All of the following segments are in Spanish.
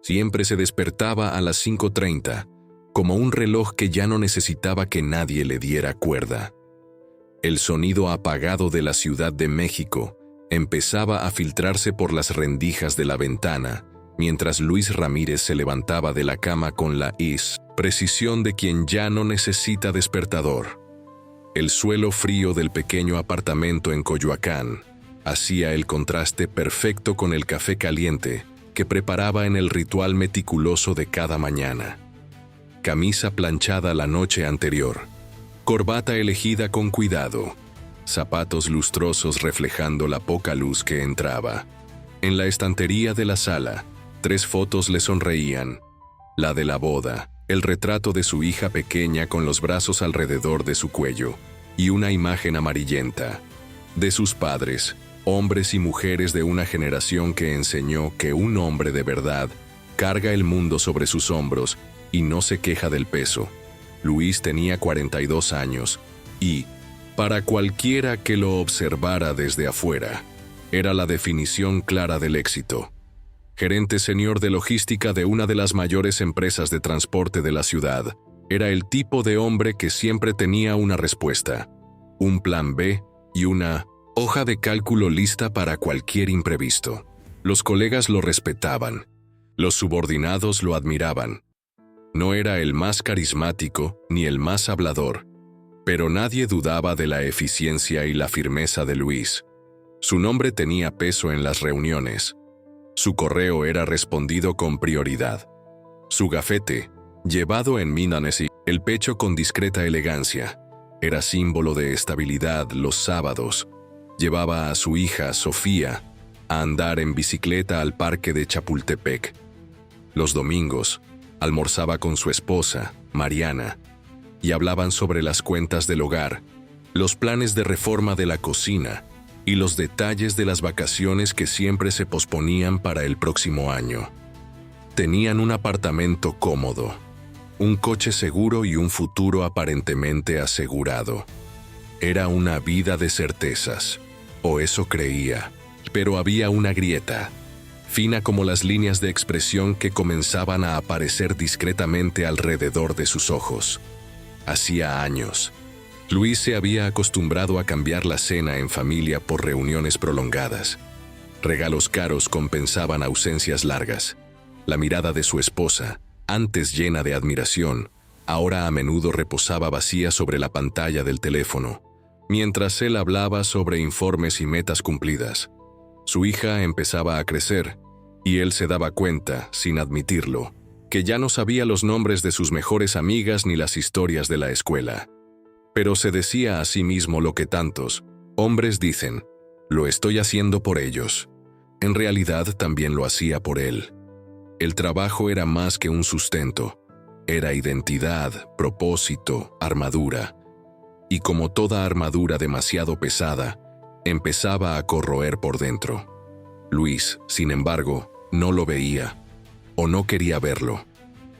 Siempre se despertaba a las 5:30, como un reloj que ya no necesitaba que nadie le diera cuerda. El sonido apagado de la Ciudad de México empezaba a filtrarse por las rendijas de la ventana, mientras Luis Ramírez se levantaba de la cama con la precisión de quien ya no necesita despertador. El suelo frío del pequeño apartamento en Coyoacán hacía el contraste perfecto con el café caliente que preparaba en el ritual meticuloso de cada mañana. Camisa planchada la noche anterior, corbata elegida con cuidado, zapatos lustrosos reflejando la poca luz que entraba. En la estantería de la sala, 3 fotos le sonreían: la de la boda, el retrato de su hija pequeña con los brazos alrededor de su cuello, y una imagen amarillenta de sus padres, hombres y mujeres de una generación que enseñó que un hombre de verdad carga el mundo sobre sus hombros y no se queja del peso. Luis tenía 42 años y, para cualquiera que lo observara desde afuera, era la definición clara del éxito. Gerente senior de logística de una de las mayores empresas de transporte de la ciudad, era el tipo de hombre que siempre tenía una respuesta, un plan B y una hoja de cálculo lista para cualquier imprevisto. Los colegas lo respetaban, los subordinados lo admiraban. No era el más carismático ni el más hablador, pero nadie dudaba de la eficiencia y la firmeza de Luis. Su nombre tenía peso en las reuniones. Su correo era respondido con prioridad. Su gafete, llevado en Minanesí, el pecho con discreta elegancia, era símbolo de estabilidad los sábados. Llevaba a su hija, Sofía, a andar en bicicleta al parque de Chapultepec. Los domingos, almorzaba con su esposa, Mariana, y hablaban sobre las cuentas del hogar, los planes de reforma de la cocina y los detalles de las vacaciones que siempre se posponían para el próximo año. Tenían un apartamento cómodo, un coche seguro y un futuro aparentemente asegurado. Era una vida de certezas, o eso creía, pero había una grieta, fina como las líneas de expresión que comenzaban a aparecer discretamente alrededor de sus ojos. Hacía años, Luis se había acostumbrado a cambiar la cena en familia por reuniones prolongadas. Regalos caros compensaban ausencias largas. La mirada de su esposa, antes llena de admiración, ahora a menudo reposaba vacía sobre la pantalla del teléfono, mientras él hablaba sobre informes y metas cumplidas. Su hija empezaba a crecer, y él se daba cuenta, sin admitirlo, que ya no sabía los nombres de sus mejores amigas ni las historias de la escuela. Pero se decía a sí mismo lo que tantos hombres dicen: lo estoy haciendo por ellos. En realidad también lo hacía por él. El trabajo era más que un sustento, era identidad, propósito, armadura. Y como toda armadura demasiado pesada, empezaba a corroer por dentro. Luis, sin embargo, no lo veía, o no quería verlo.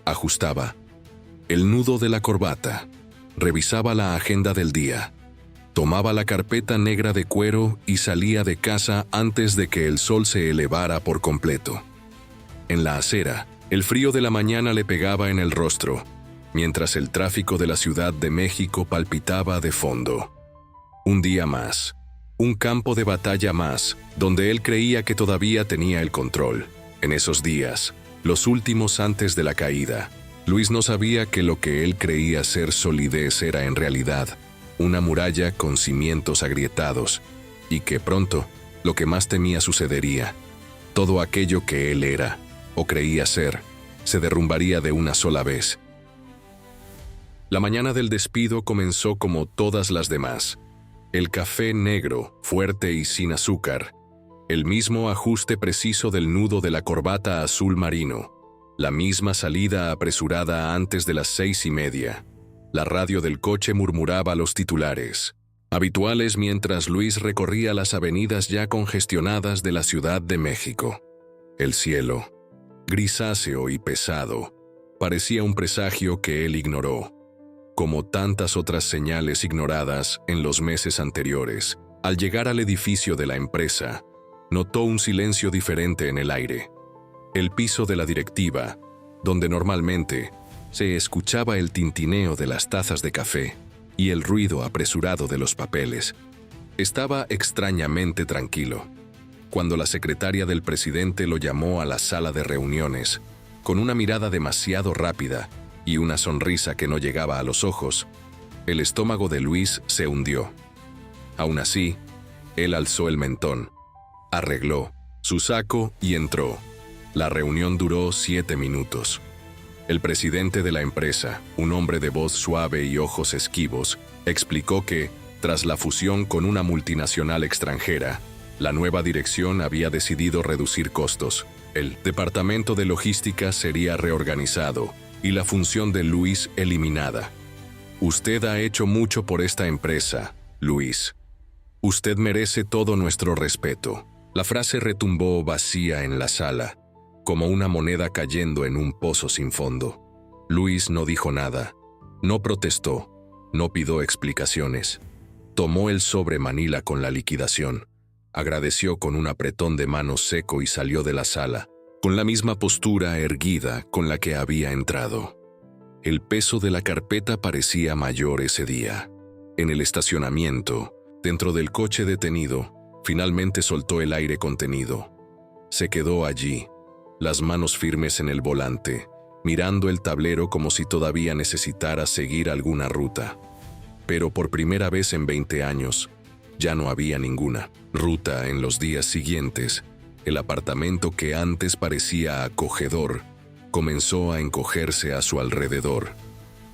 Ajustaba el nudo de la corbata, revisaba la agenda del día, tomaba la carpeta negra de cuero y salía de casa antes de que el sol se elevara por completo. En la acera, el frío de la mañana le pegaba en el rostro, mientras el tráfico de la Ciudad de México palpitaba de fondo. Un día más, un campo de batalla más, donde él creía que todavía tenía el control. En esos días, los últimos antes de la caída, Luis no sabía que lo que él creía ser solidez era en realidad una muralla con cimientos agrietados, y que pronto, lo que más temía sucedería. Todo aquello que él era, o creía ser, se derrumbaría de una sola vez. La mañana del despido comenzó como todas las demás. El café negro, fuerte y sin azúcar, el mismo ajuste preciso del nudo de la corbata azul marino, la misma salida apresurada antes de las 6:30. La radio del coche murmuraba los titulares, habituales mientras Luis recorría las avenidas ya congestionadas de la Ciudad de México. El cielo, grisáceo y pesado, parecía un presagio que él ignoró, como tantas otras señales ignoradas en los meses anteriores. Al llegar al edificio de la empresa, notó un silencio diferente en el aire. El piso de la directiva, donde normalmente se escuchaba el tintineo de las tazas de café y el ruido apresurado de los papeles, estaba extrañamente tranquilo. Cuando la secretaria del presidente lo llamó a la sala de reuniones, con una mirada demasiado rápida y una sonrisa que no llegaba a los ojos, el estómago de Luis se hundió. Aún así, él alzó el mentón, arregló su saco y entró. La reunión duró 7 minutos. El presidente de la empresa, un hombre de voz suave y ojos esquivos, explicó que, tras la fusión con una multinacional extranjera, la nueva dirección había decidido reducir costos. El departamento de logística sería reorganizado y la función de Luis eliminada. Usted ha hecho mucho por esta empresa, Luis. Usted merece todo nuestro respeto. La frase retumbó vacía en la sala, como una moneda cayendo en un pozo sin fondo. Luis no dijo nada, no protestó, no pidió explicaciones. Tomó el sobre Manila con la liquidación, agradeció con un apretón de manos seco y salió de la sala, con la misma postura erguida con la que había entrado. El peso de la carpeta parecía mayor ese día. En el estacionamiento, dentro del coche detenido, finalmente soltó el aire contenido. Se quedó allí, las manos firmes en el volante, mirando el tablero como si todavía necesitara seguir alguna ruta. Pero por primera vez en 20 años, ya no había ninguna ruta. En los días siguientes, el apartamento que antes parecía acogedor, comenzó a encogerse a su alrededor.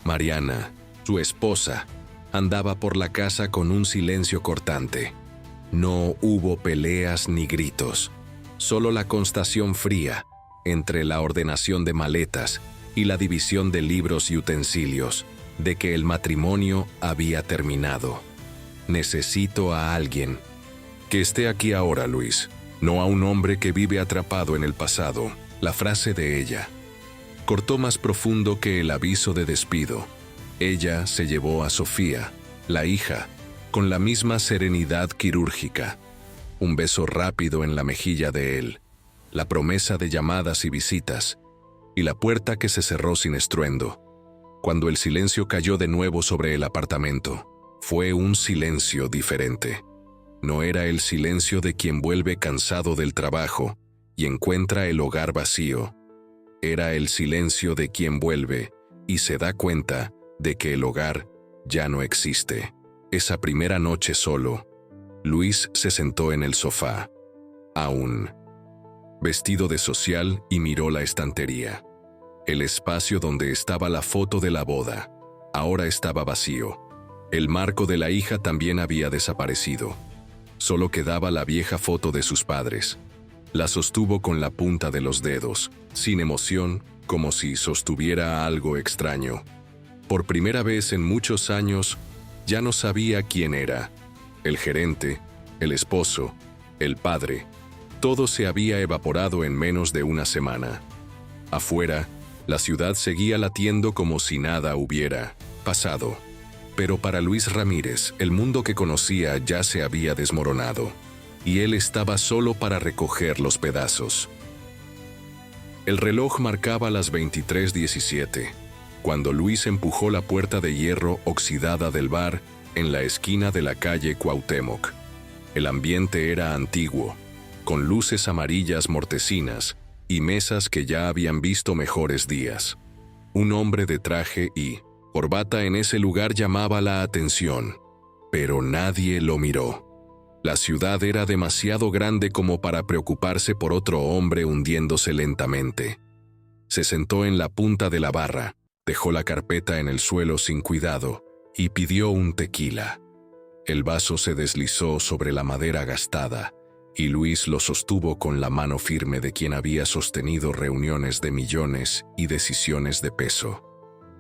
Mariana, su esposa, andaba por la casa con un silencio cortante. No hubo peleas ni gritos, solo la constatación fría entre la ordenación de maletas y la división de libros y utensilios, de que el matrimonio había terminado. Necesito a alguien que esté aquí ahora, Luis, no a un hombre que vive atrapado en el pasado. La frase de ella cortó más profundo que el aviso de despido. Ella se llevó a Sofía, la hija, con la misma serenidad quirúrgica. Un beso rápido en la mejilla de él, la promesa de llamadas y visitas, y la puerta que se cerró sin estruendo. Cuando el silencio cayó de nuevo sobre el apartamento, fue un silencio diferente. No era el silencio de quien vuelve cansado del trabajo y encuentra el hogar vacío. Era el silencio de quien vuelve y se da cuenta de que el hogar ya no existe. Esa primera noche solo, Luis se sentó en el sofá, aún vestido de social, y miró la estantería. El espacio donde estaba la foto de la boda ahora estaba vacío. El marco de la hija también había desaparecido. Solo quedaba la vieja foto de sus padres. La sostuvo con la punta de los dedos, sin emoción, como si sostuviera algo extraño. Por primera vez en muchos años, ya no sabía quién era. El gerente, el esposo, el padre. Todo se había evaporado en menos de una semana. Afuera, la ciudad seguía latiendo como si nada hubiera pasado. Pero para Luis Ramírez, el mundo que conocía ya se había desmoronado, y él estaba solo para recoger los pedazos. El reloj marcaba las 23:17, cuando Luis empujó la puerta de hierro oxidada del bar en la esquina de la calle Cuauhtémoc. El ambiente era antiguo, con luces amarillas mortecinas y mesas que ya habían visto mejores días. Un hombre de traje y corbata en ese lugar llamaba la atención, pero nadie lo miró. La ciudad era demasiado grande como para preocuparse por otro hombre hundiéndose lentamente. Se sentó en la punta de la barra, dejó la carpeta en el suelo sin cuidado y pidió un tequila. El vaso se deslizó sobre la madera gastada, y Luis lo sostuvo con la mano firme de quien había sostenido reuniones de millones y decisiones de peso.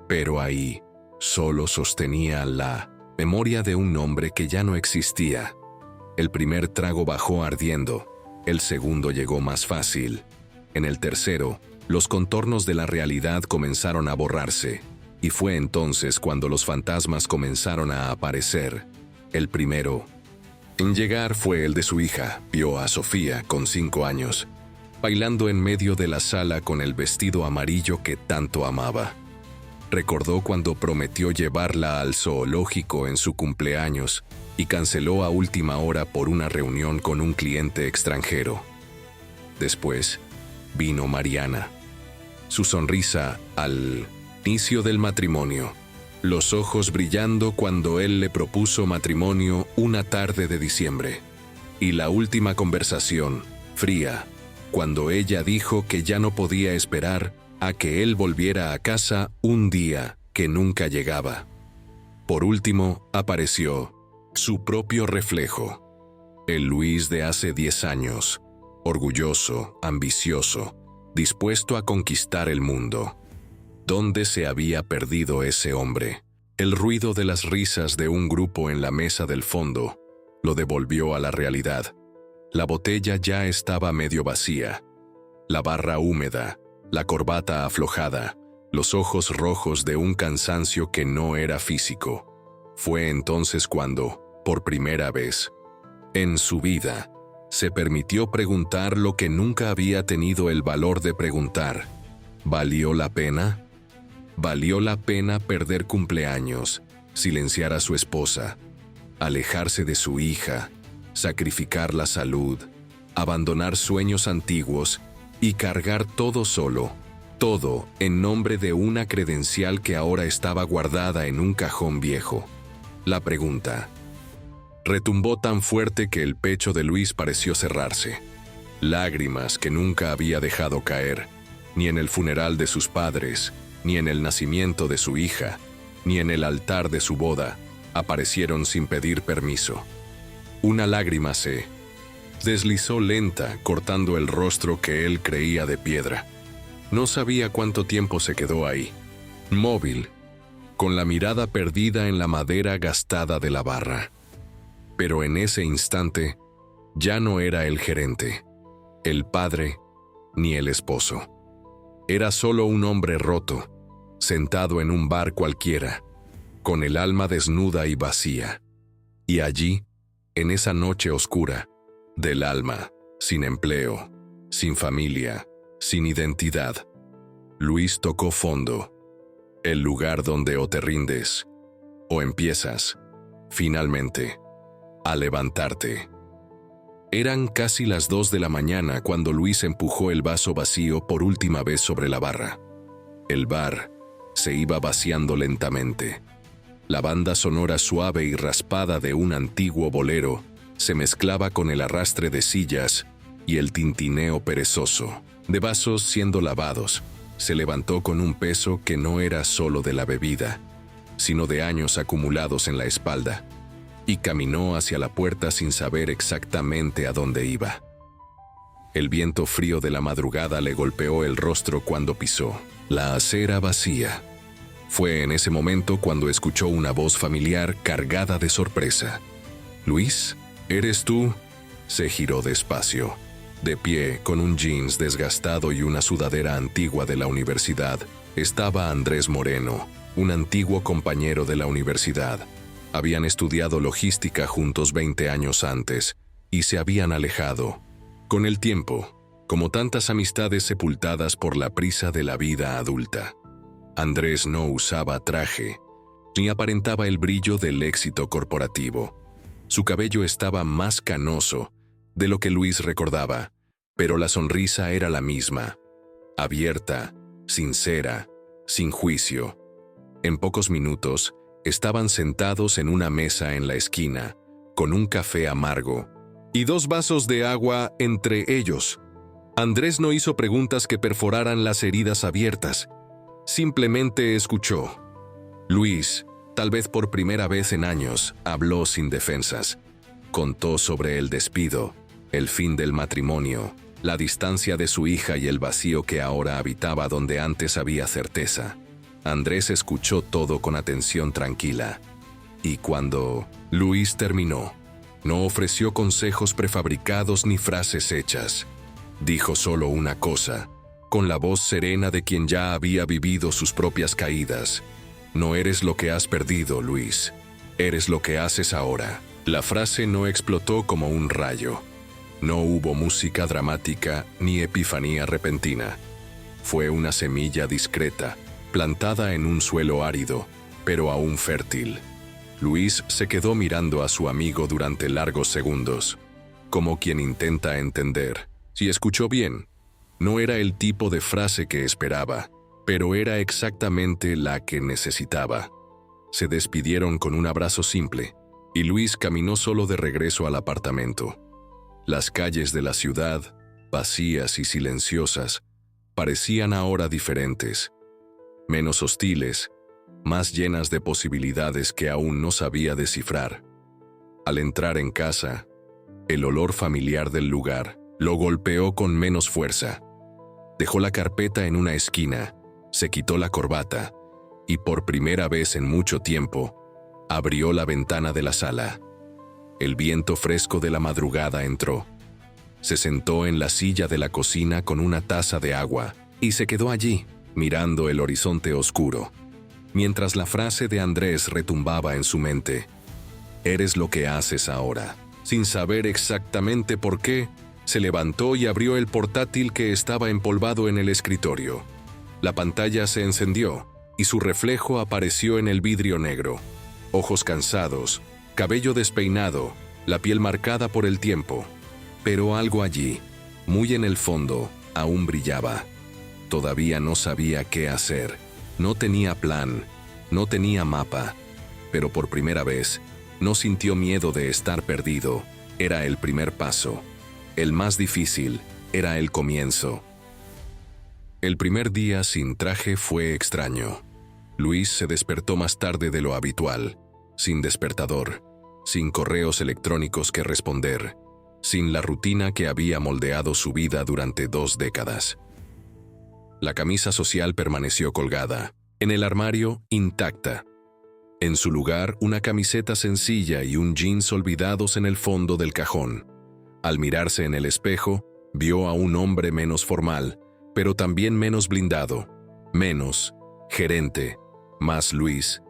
Pero ahí solo sostenía la memoria de un hombre que ya no existía. El primer trago bajó ardiendo, el segundo llegó más fácil. En el tercero, los contornos de la realidad comenzaron a borrarse, y fue entonces cuando los fantasmas comenzaron a aparecer. El primero en llegar fue el de su hija. Vio a Sofía con 5 años. bailando en medio de la sala con el vestido amarillo que tanto amaba. Recordó cuando prometió llevarla al zoológico en su cumpleaños y canceló a última hora por una reunión con un cliente extranjero. Después vino Mariana. Su sonrisa al inicio del matrimonio, los ojos brillando cuando él le propuso matrimonio una tarde de diciembre, y la última conversación, fría, cuando ella dijo que ya no podía esperar a que él volviera a casa un día que nunca llegaba. Por último, apareció su propio reflejo, el Luis de hace 10 años, orgulloso, ambicioso, dispuesto a conquistar el mundo. ¿Dónde se había perdido ese hombre? El ruido de las risas de un grupo en la mesa del fondo lo devolvió a la realidad. La botella ya estaba medio vacía, la barra húmeda, la corbata aflojada, los ojos rojos de un cansancio que no era físico. Fue entonces cuando, por primera vez en su vida, se permitió preguntar lo que nunca había tenido el valor de preguntar. ¿Valió la pena? ¿Valió la pena perder cumpleaños, silenciar a su esposa, alejarse de su hija, sacrificar la salud, abandonar sueños antiguos y cargar todo solo, todo en nombre de una credencial que ahora estaba guardada en un cajón viejo? La pregunta retumbó tan fuerte que el pecho de Luis pareció cerrarse. Lágrimas que nunca había dejado caer, ni en el funeral de sus padres, ni en el nacimiento de su hija, ni en el altar de su boda, aparecieron sin pedir permiso. Una lágrima se deslizó lenta, cortando el rostro que él creía de piedra. No sabía cuánto tiempo se quedó ahí, móvil, con la mirada perdida en la madera gastada de la barra. Pero en ese instante, ya no era el gerente, el padre, ni el esposo. Era solo un hombre roto, sentado en un bar cualquiera, con el alma desnuda y vacía. Y allí, en esa noche oscura, del alma, sin empleo, sin familia, sin identidad, Luis tocó fondo, el lugar donde o te rindes, o empiezas, finalmente, a levantarte. Eran casi las 2 de la mañana cuando Luis empujó el vaso vacío por última vez sobre la barra. El bar se iba vaciando lentamente. La banda sonora suave y raspada de un antiguo bolero se mezclaba con el arrastre de sillas y el tintineo perezoso de vasos siendo lavados. Se levantó con un peso que no era solo de la bebida, sino de años acumulados en la espalda, y caminó hacia la puerta sin saber exactamente a dónde iba. El viento frío de la madrugada le golpeó el rostro cuando pisó la acera vacía. Fue en ese momento cuando escuchó una voz familiar cargada de sorpresa. «Luis, ¿eres tú?». Se giró despacio. De pie, con un jeans desgastado y una sudadera antigua de la universidad, estaba Andrés Moreno, un antiguo compañero de la universidad. Habían estudiado logística juntos 20 años antes y se habían alejado. Con el tiempo, como tantas amistades sepultadas por la prisa de la vida adulta. Andrés no usaba traje, ni aparentaba el brillo del éxito corporativo. Su cabello estaba más canoso de lo que Luis recordaba, pero la sonrisa era la misma, abierta, sincera, sin juicio. En pocos minutos, estaban sentados en una mesa en la esquina, con un café amargo y 2 vasos de agua entre ellos. Andrés no hizo preguntas que perforaran las heridas abiertas. Simplemente escuchó. Luis, tal vez por primera vez en años, habló sin defensas. Contó sobre el despido, el fin del matrimonio, la distancia de su hija y el vacío que ahora habitaba donde antes había certeza. Andrés escuchó todo con atención tranquila. Y cuando Luis terminó, no ofreció consejos prefabricados ni frases hechas. Dijo solo una cosa, con la voz serena de quien ya había vivido sus propias caídas. «No eres lo que has perdido, Luis. Eres lo que haces ahora». La frase no explotó como un rayo. No hubo música dramática ni epifanía repentina. Fue una semilla discreta, plantada en un suelo árido, pero aún fértil. Luis se quedó mirando a su amigo durante largos segundos, como quien intenta entender. Si escuchó bien, no era el tipo de frase que esperaba, pero era exactamente la que necesitaba. Se despidieron con un abrazo simple, y Luis caminó solo de regreso al apartamento. Las calles de la ciudad, vacías y silenciosas, parecían ahora diferentes, menos hostiles, más llenas de posibilidades que aún no sabía descifrar. Al entrar en casa, el olor familiar del lugar lo golpeó con menos fuerza. Dejó la carpeta en una esquina, se quitó la corbata y por primera vez en mucho tiempo, abrió la ventana de la sala. El viento fresco de la madrugada entró. Se sentó en la silla de la cocina con una taza de agua y se quedó allí, mirando el horizonte oscuro, mientras la frase de Andrés retumbaba en su mente. «Eres lo que haces ahora». Sin saber exactamente por qué, se levantó y abrió el portátil que estaba empolvado en el escritorio. La pantalla se encendió y su reflejo apareció en el vidrio negro. Ojos cansados, cabello despeinado, la piel marcada por el tiempo. Pero algo allí, muy en el fondo, aún brillaba. Todavía no sabía qué hacer. No tenía plan, no tenía mapa. Pero por primera vez, no sintió miedo de estar perdido. Era el primer paso. El más difícil era el comienzo. El primer día sin traje fue extraño. Luis se despertó más tarde de lo habitual, sin despertador, sin correos electrónicos que responder, sin la rutina que había moldeado su vida durante 2 décadas. La camisa social permaneció colgada, en el armario intacta. En su lugar, una camiseta sencilla y un jeans olvidados en el fondo del cajón. Al mirarse en el espejo, vio a un hombre menos formal, pero también menos blindado, menos gerente, más Luis,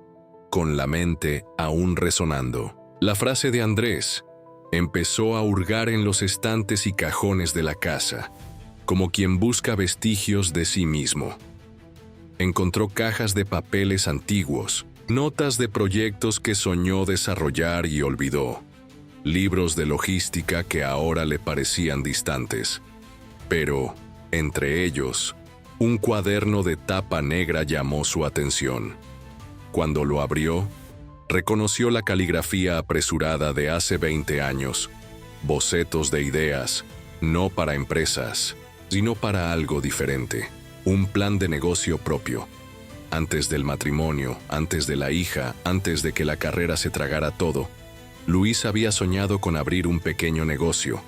con la mente aún resonando. La frase de Andrés empezó a hurgar en los estantes y cajones de la casa, como quien busca vestigios de sí mismo. Encontró cajas de papeles antiguos, notas de proyectos que soñó desarrollar y olvidó, libros de logística que ahora le parecían distantes. Pero, entre ellos, un cuaderno de tapa negra llamó su atención. Cuando lo abrió, reconoció la caligrafía apresurada de hace 20 años, bocetos de ideas, no para empresas, sino para algo diferente, un plan de negocio propio. Antes del matrimonio, antes de la hija, antes de que la carrera se tragara todo, Luis había soñado con abrir un pequeño negocio,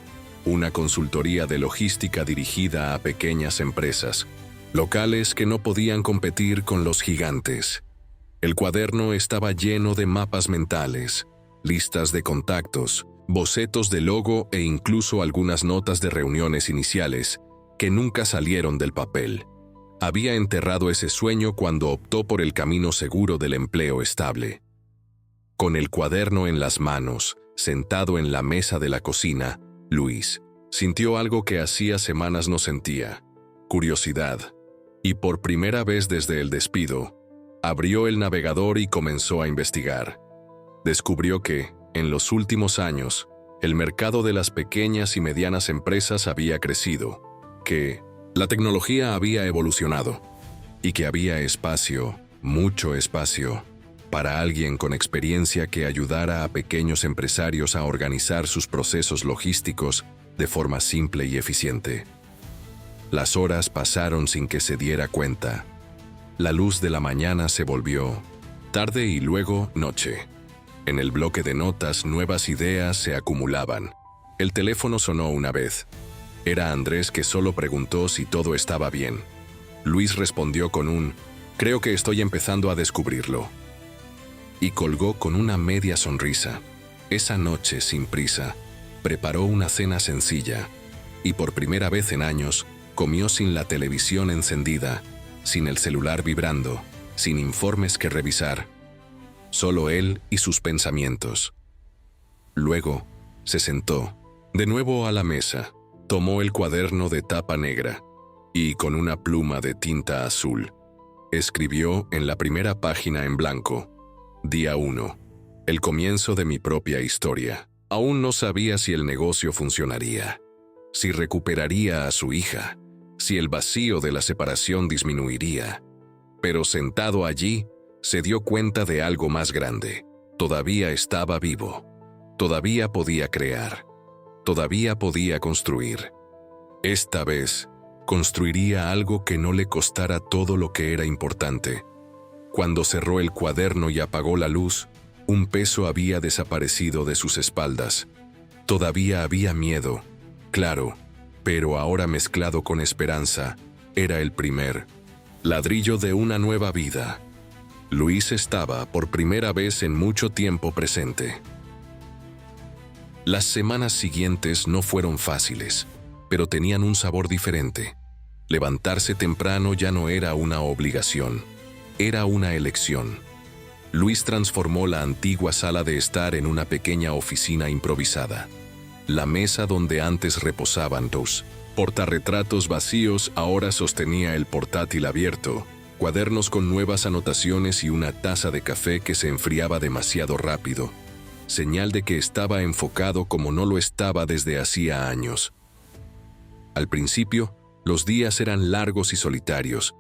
una consultoría de logística dirigida a pequeñas empresas, locales que no podían competir con los gigantes. El cuaderno estaba lleno de mapas mentales, listas de contactos, bocetos de logo e incluso algunas notas de reuniones iniciales que nunca salieron del papel. Había enterrado ese sueño cuando optó por el camino seguro del empleo estable. Con el cuaderno en las manos, sentado en la mesa de la cocina, Luis sintió algo que hacía semanas no sentía: curiosidad. Y por primera vez desde el despido, abrió el navegador y comenzó a investigar. Descubrió que, en los últimos años, el mercado de las pequeñas y medianas empresas había crecido, que la tecnología había evolucionado y que había espacio, mucho espacio, para alguien con experiencia que ayudara a pequeños empresarios a organizar sus procesos logísticos de forma simple y eficiente. Las horas pasaron sin que se diera cuenta. La luz de la mañana se volvió tarde y luego noche. En el bloque de notas nuevas ideas se acumulaban. El teléfono sonó una vez. Era Andrés, que solo preguntó si todo estaba bien. Luis respondió con un «Creo que estoy empezando a descubrirlo». Y colgó con una media sonrisa. Esa noche, sin prisa, preparó una cena sencilla y por primera vez en años comió sin la televisión encendida, sin el celular vibrando, sin informes que revisar. Solo él y sus pensamientos. Luego, se sentó, De nuevo a la mesa, tomó el cuaderno de tapa negra y, con una pluma de tinta azul, escribió en la primera página en blanco: Día 1. El comienzo de mi propia historia. Aún no sabía si el negocio funcionaría, si recuperaría a su hija, si el vacío de la separación disminuiría. Pero sentado allí, se dio cuenta de algo más grande. Todavía estaba vivo. Todavía podía crear. Todavía podía construir. Esta vez, construiría algo que no le costara todo lo que era importante. Cuando cerró el cuaderno y apagó la luz, un peso había desaparecido de sus espaldas. Todavía había miedo, claro, pero ahora mezclado con esperanza, era el primer ladrillo de una nueva vida. Luis estaba por primera vez en mucho tiempo presente. Las semanas siguientes no fueron fáciles, pero tenían un sabor diferente. Levantarse temprano ya no era una obligación, era una elección. Luis transformó la antigua sala de estar en una pequeña oficina improvisada. La mesa donde antes reposaban dos portarretratos vacíos ahora sostenía el portátil abierto, cuadernos con nuevas anotaciones y una taza de café que se enfriaba demasiado rápido, señal de que estaba enfocado como no lo estaba desde hacía años. Al principio, los días eran largos y solitarios.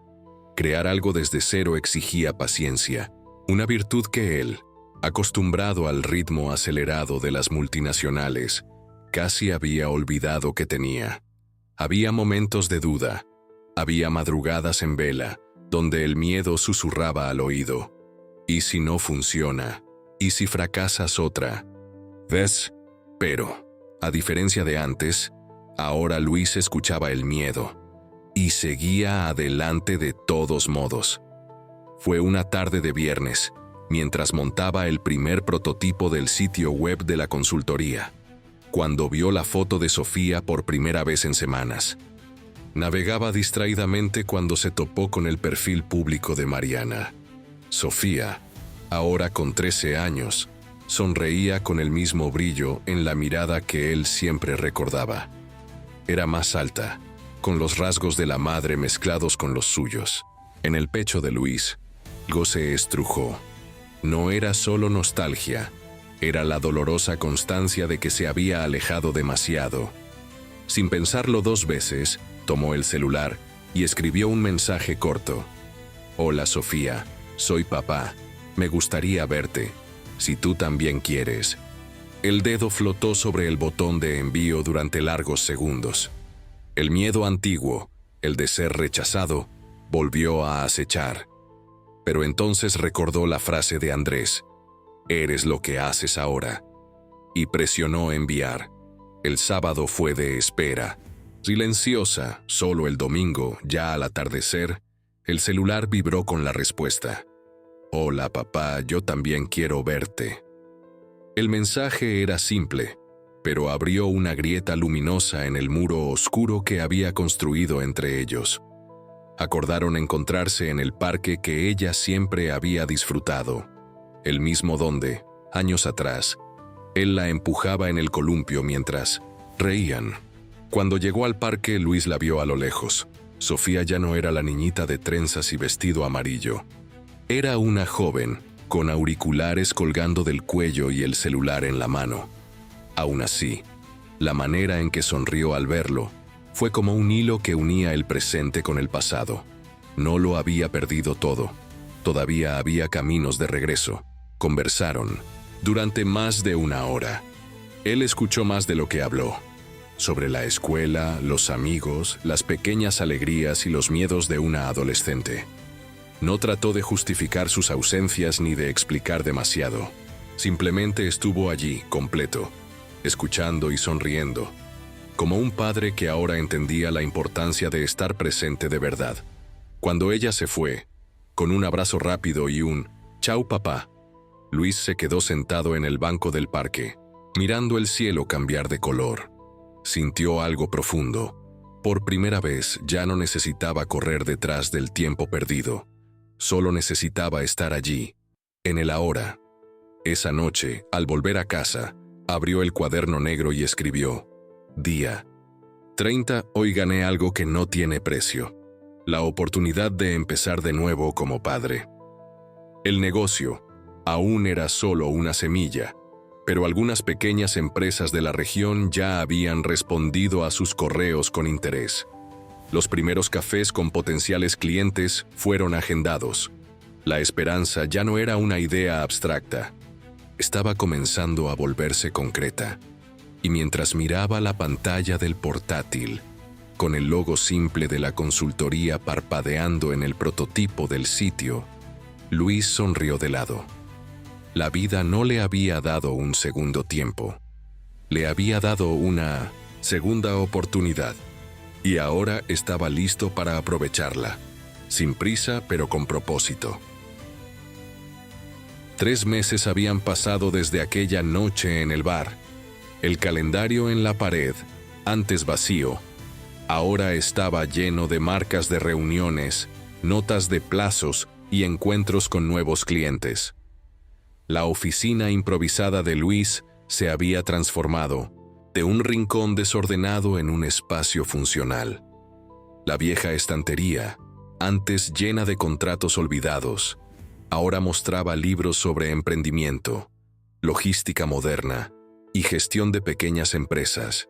Crear algo desde cero exigía paciencia, una virtud que él, acostumbrado al ritmo acelerado de las multinacionales, casi había olvidado que tenía. Había momentos de duda, había madrugadas en vela, donde el miedo susurraba al oído. ¿Y si no funciona? ¿Y si fracasas otra? ¿Ves? Pero, a diferencia de antes, ahora Luis escuchaba el miedo y seguía adelante de todos modos. Fue una tarde de viernes, mientras montaba el primer prototipo del sitio web de la consultoría, cuando vio la foto de Sofía por primera vez en semanas. Navegaba distraídamente cuando se topó con el perfil público de Mariana. Sofía, ahora con 13 años, sonreía con el mismo brillo en la mirada que él siempre recordaba. Era más alta, con los rasgos de la madre mezclados con los suyos. En el pecho de Luis, algo se estrujó. No era solo nostalgia, era la dolorosa constancia de que se había alejado demasiado. Sin pensarlo 2 veces, tomó el celular y escribió un mensaje corto. Hola Sofía, soy papá, me gustaría verte, si tú también quieres. El dedo flotó sobre el botón de envío durante largos segundos. El miedo antiguo, el de ser rechazado, volvió a acechar. Pero entonces recordó la frase de Andrés: «Eres lo que haces ahora», y presionó enviar. El sábado fue de espera. Silenciosa, solo el domingo, ya al atardecer, el celular vibró con la respuesta. «Hola papá, yo también quiero verte». El mensaje era simple, pero abrió una grieta luminosa en el muro oscuro que había construido entre ellos. Acordaron encontrarse en el parque que ella siempre había disfrutado, el mismo donde, años atrás, él la empujaba en el columpio mientras reían. Cuando llegó al parque, Luis la vio a lo lejos. Sofía ya no era la niñita de trenzas y vestido amarillo. Era una joven, con auriculares colgando del cuello y el celular en la mano. Aún así, la manera en que sonrió al verlo fue como un hilo que unía el presente con el pasado. No lo había perdido todo. Todavía había caminos de regreso. Conversaron durante más de 1 hora. Él escuchó más de lo que habló. Sobre la escuela, los amigos, las pequeñas alegrías y los miedos de una adolescente. No trató de justificar sus ausencias ni de explicar demasiado. Simplemente estuvo allí, completo, escuchando y sonriendo, como un padre que ahora entendía la importancia de estar presente de verdad. Cuando ella se fue, con un abrazo rápido y un «Chao papá», Luis se quedó sentado en el banco del parque, mirando el cielo cambiar de color. Sintió algo profundo. Por primera vez ya no necesitaba correr detrás del tiempo perdido. Solo necesitaba estar allí, en el ahora. Esa noche, al volver a casa, abrió el cuaderno negro y escribió: Día 30. Hoy gané algo que no tiene precio. La oportunidad de empezar de nuevo como padre. El negocio aún era solo una semilla, pero algunas pequeñas empresas de la región ya habían respondido a sus correos con interés. Los primeros cafés con potenciales clientes fueron agendados. La esperanza ya no era una idea abstracta. Estaba comenzando a volverse concreta. Y mientras miraba la pantalla del portátil, con el logo simple de la consultoría parpadeando en el prototipo del sitio, Luis sonrió de lado. La vida no le había dado un segundo tiempo. Le había dado una segunda oportunidad. Y ahora estaba listo para aprovecharla. Sin prisa, pero con propósito. 3 meses habían pasado desde aquella noche en el bar. El calendario en la pared, antes vacío, ahora estaba lleno de marcas de reuniones, notas de plazos y encuentros con nuevos clientes. La oficina improvisada de Luis se había transformado de un rincón desordenado en un espacio funcional. La vieja estantería, antes llena de contratos olvidados, ahora mostraba libros sobre emprendimiento, logística moderna y gestión de pequeñas empresas.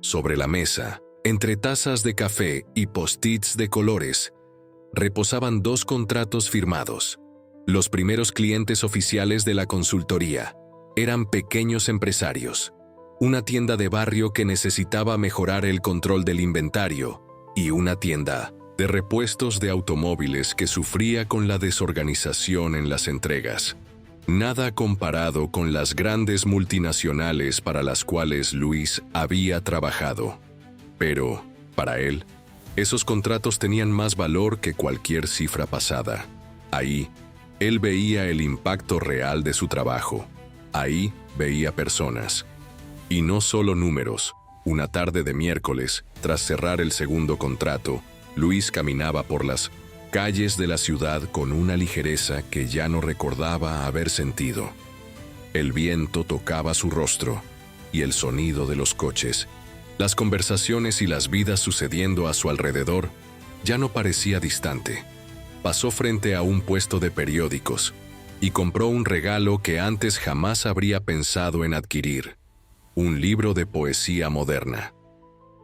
Sobre la mesa, entre tazas de café y post-its de colores, reposaban 2 contratos firmados. Los primeros clientes oficiales de la consultoría eran pequeños empresarios, una tienda de barrio que necesitaba mejorar el control del inventario y una tienda de repuestos de automóviles que sufría con la desorganización en las entregas. Nada comparado con las grandes multinacionales para las cuales Luis había trabajado. Pero, para él, esos contratos tenían más valor que cualquier cifra pasada. Ahí, él veía el impacto real de su trabajo. Ahí veía personas. Y no solo números. Una tarde de miércoles, tras cerrar el segundo contrato, Luis caminaba por las calles de la ciudad con una ligereza que ya no recordaba haber sentido. El viento tocaba su rostro, y el sonido de los coches, las conversaciones y las vidas sucediendo a su alrededor, ya no parecía distante. Pasó frente a un puesto de periódicos y compró un regalo que antes jamás habría pensado en adquirir: un libro de poesía moderna.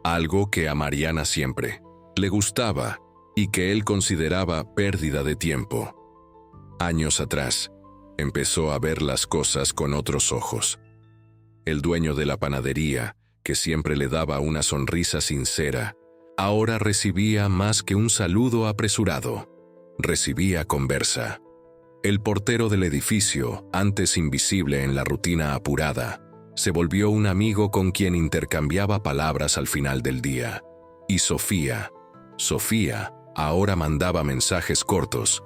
Algo que a Mariana siempre le gustaba y que él consideraba pérdida de tiempo. Años atrás, empezó a ver las cosas con otros ojos. El dueño de la panadería, que siempre le daba una sonrisa sincera, ahora recibía más que un saludo apresurado. Recibía conversa. El portero del edificio, antes invisible en la rutina apurada, se volvió un amigo con quien intercambiaba palabras al final del día. Y Sofía ahora mandaba mensajes cortos,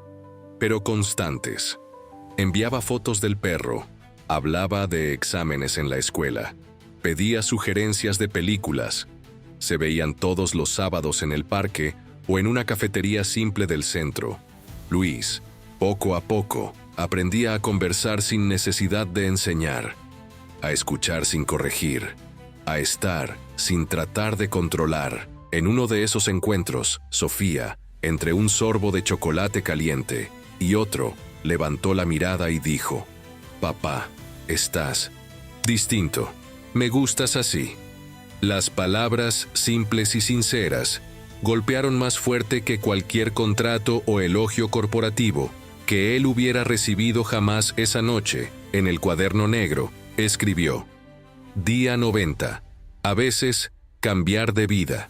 pero constantes. Enviaba fotos del perro, hablaba de exámenes en la escuela, pedía sugerencias de películas. Se veían todos los sábados en el parque o en una cafetería simple del centro. Luis, poco a poco, aprendía a conversar sin necesidad de enseñar, a escuchar sin corregir, a estar sin tratar de controlar. En uno de esos encuentros, Sofía, entre un sorbo de chocolate caliente y otro, levantó la mirada y dijo: «Papá, estás distinto. Me gustas así». Las palabras, simples y sinceras, golpearon más fuerte que cualquier contrato o elogio corporativo que él hubiera recibido jamás. Esa noche, en el cuaderno negro, escribió: Día 90. A veces, cambiar de vida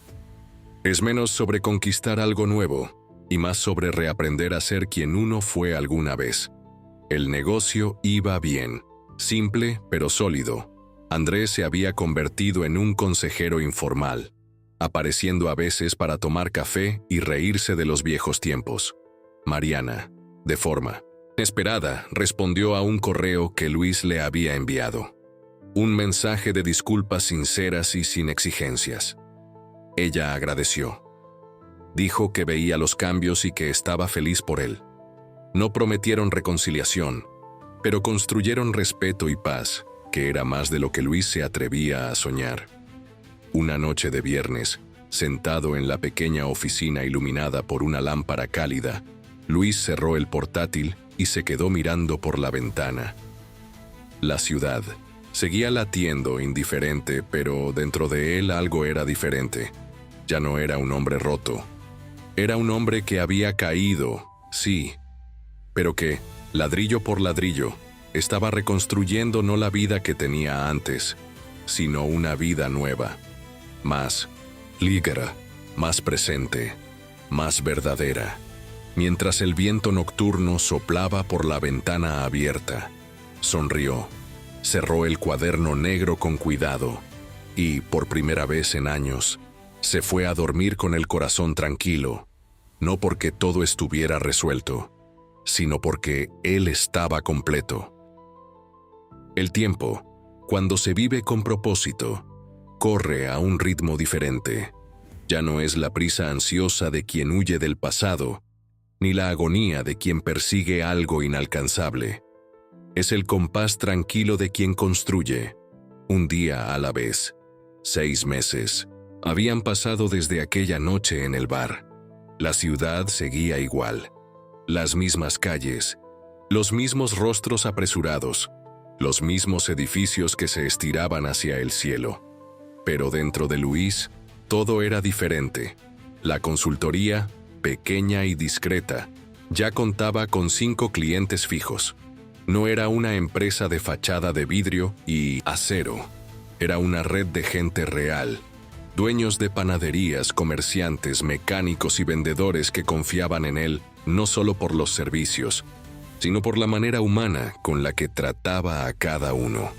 es menos sobre conquistar algo nuevo y más sobre reaprender a ser quien uno fue alguna vez. El negocio iba bien, simple pero sólido. Andrés se había convertido en un consejero informal, apareciendo a veces para tomar café y reírse de los viejos tiempos. Mariana, de forma inesperada, respondió a un correo que Luis le había enviado. Un mensaje de disculpas sinceras y sin exigencias. Ella agradeció. Dijo que veía los cambios y que estaba feliz por él. No prometieron reconciliación, pero construyeron respeto y paz, que era más de lo que Luis se atrevía a soñar. Una noche de viernes, sentado en la pequeña oficina iluminada por una lámpara cálida, Luis cerró el portátil y se quedó mirando por la ventana. La ciudad seguía latiendo indiferente, pero dentro de él algo era diferente. Ya no era un hombre roto. Era un hombre que había caído, sí, pero que, ladrillo por ladrillo, estaba reconstruyendo no la vida que tenía antes, sino una vida nueva, más ligera, más presente, más verdadera. Mientras el viento nocturno soplaba por la ventana abierta, sonrió, cerró el cuaderno negro con cuidado y, por primera vez en años, se fue a dormir con el corazón tranquilo, no porque todo estuviera resuelto, sino porque él estaba completo. El tiempo, cuando se vive con propósito, corre a un ritmo diferente. Ya no es la prisa ansiosa de quien huye del pasado, ni la agonía de quien persigue algo inalcanzable. Es el compás tranquilo de quien construye, un día a la vez. 6 meses habían pasado desde aquella noche en el bar. La ciudad seguía igual. Las mismas calles, los mismos rostros apresurados, los mismos edificios que se estiraban hacia el cielo. Pero dentro de Luis, todo era diferente. La consultoría, pequeña y discreta, ya contaba con 5 clientes fijos. No era una empresa de fachada de vidrio y acero. Era una red de gente real, dueños de panaderías, comerciantes, mecánicos y vendedores que confiaban en él no solo por los servicios, sino por la manera humana con la que trataba a cada uno.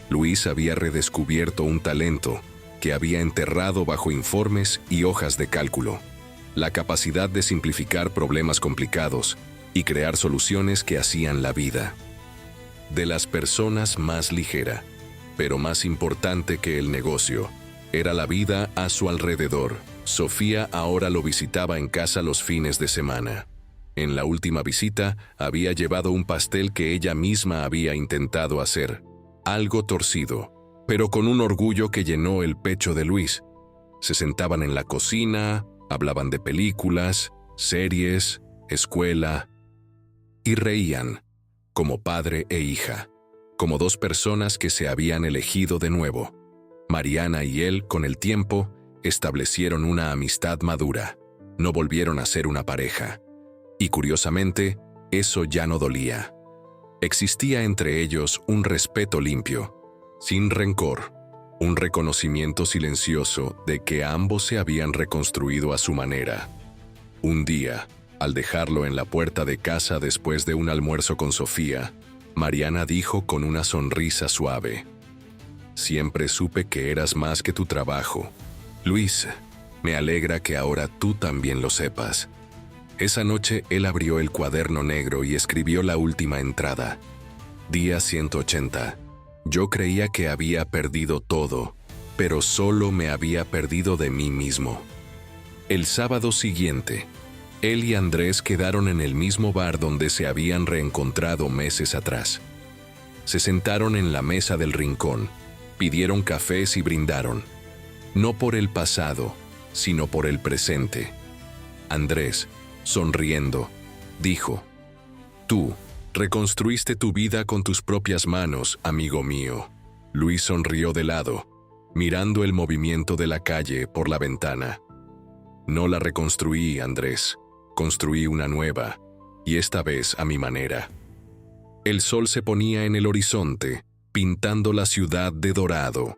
Luis había redescubierto un talento que había enterrado bajo informes y hojas de cálculo: la capacidad de simplificar problemas complicados y crear soluciones que hacían la vida de las personas más ligera. Pero más importante que el negocio era la vida a su alrededor. Sofía ahora lo visitaba en casa los fines de semana. En la última visita había llevado un pastel que ella misma había intentado hacer, algo torcido, pero con un orgullo que llenó el pecho de Luis. Se sentaban en la cocina, hablaban de películas, series, escuela, y reían, como padre e hija, como 2 personas que se habían elegido de nuevo. Mariana y él, con el tiempo, establecieron una amistad madura. No volvieron a ser una pareja. Y curiosamente, eso ya no dolía. Existía entre ellos un respeto limpio, sin rencor, un reconocimiento silencioso de que ambos se habían reconstruido a su manera. Un día, al dejarlo en la puerta de casa después de un almuerzo con Sofía, Mariana dijo con una sonrisa suave: «Siempre supe que eras más que tu trabajo. Luis, me alegra que ahora tú también lo sepas». Esa noche él abrió el cuaderno negro y escribió la última entrada. Día 180. Yo creía que había perdido todo, pero solo me había perdido de mí mismo. El sábado siguiente, él y Andrés quedaron en el mismo bar donde se habían reencontrado meses atrás. Se sentaron en la mesa del rincón, pidieron cafés y brindaron. No por el pasado, sino por el presente. Andrés, sonriendo, dijo: «Tú reconstruiste tu vida con tus propias manos, amigo mío». Luis sonrió de lado, mirando el movimiento de la calle por la ventana. «No la reconstruí, Andrés. Construí una nueva, y esta vez a mi manera». El sol se ponía en el horizonte, pintando la ciudad de dorado.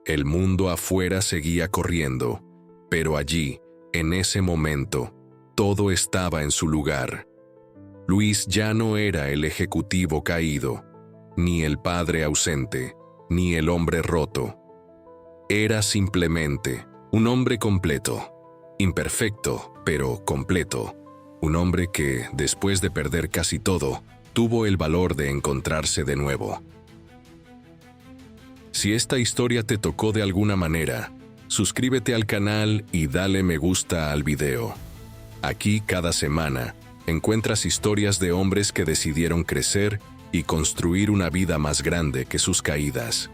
El mundo afuera seguía corriendo, pero allí, en ese momento, todo estaba en su lugar. Luis ya no era el ejecutivo caído, ni el padre ausente, ni el hombre roto. Era simplemente un hombre completo, imperfecto, pero completo. Un hombre que, después de perder casi todo, tuvo el valor de encontrarse de nuevo. Si esta historia te tocó de alguna manera, suscríbete al canal y dale me gusta al video. Aquí cada semana encuentras historias de hombres que decidieron crecer y construir una vida más grande que sus caídas.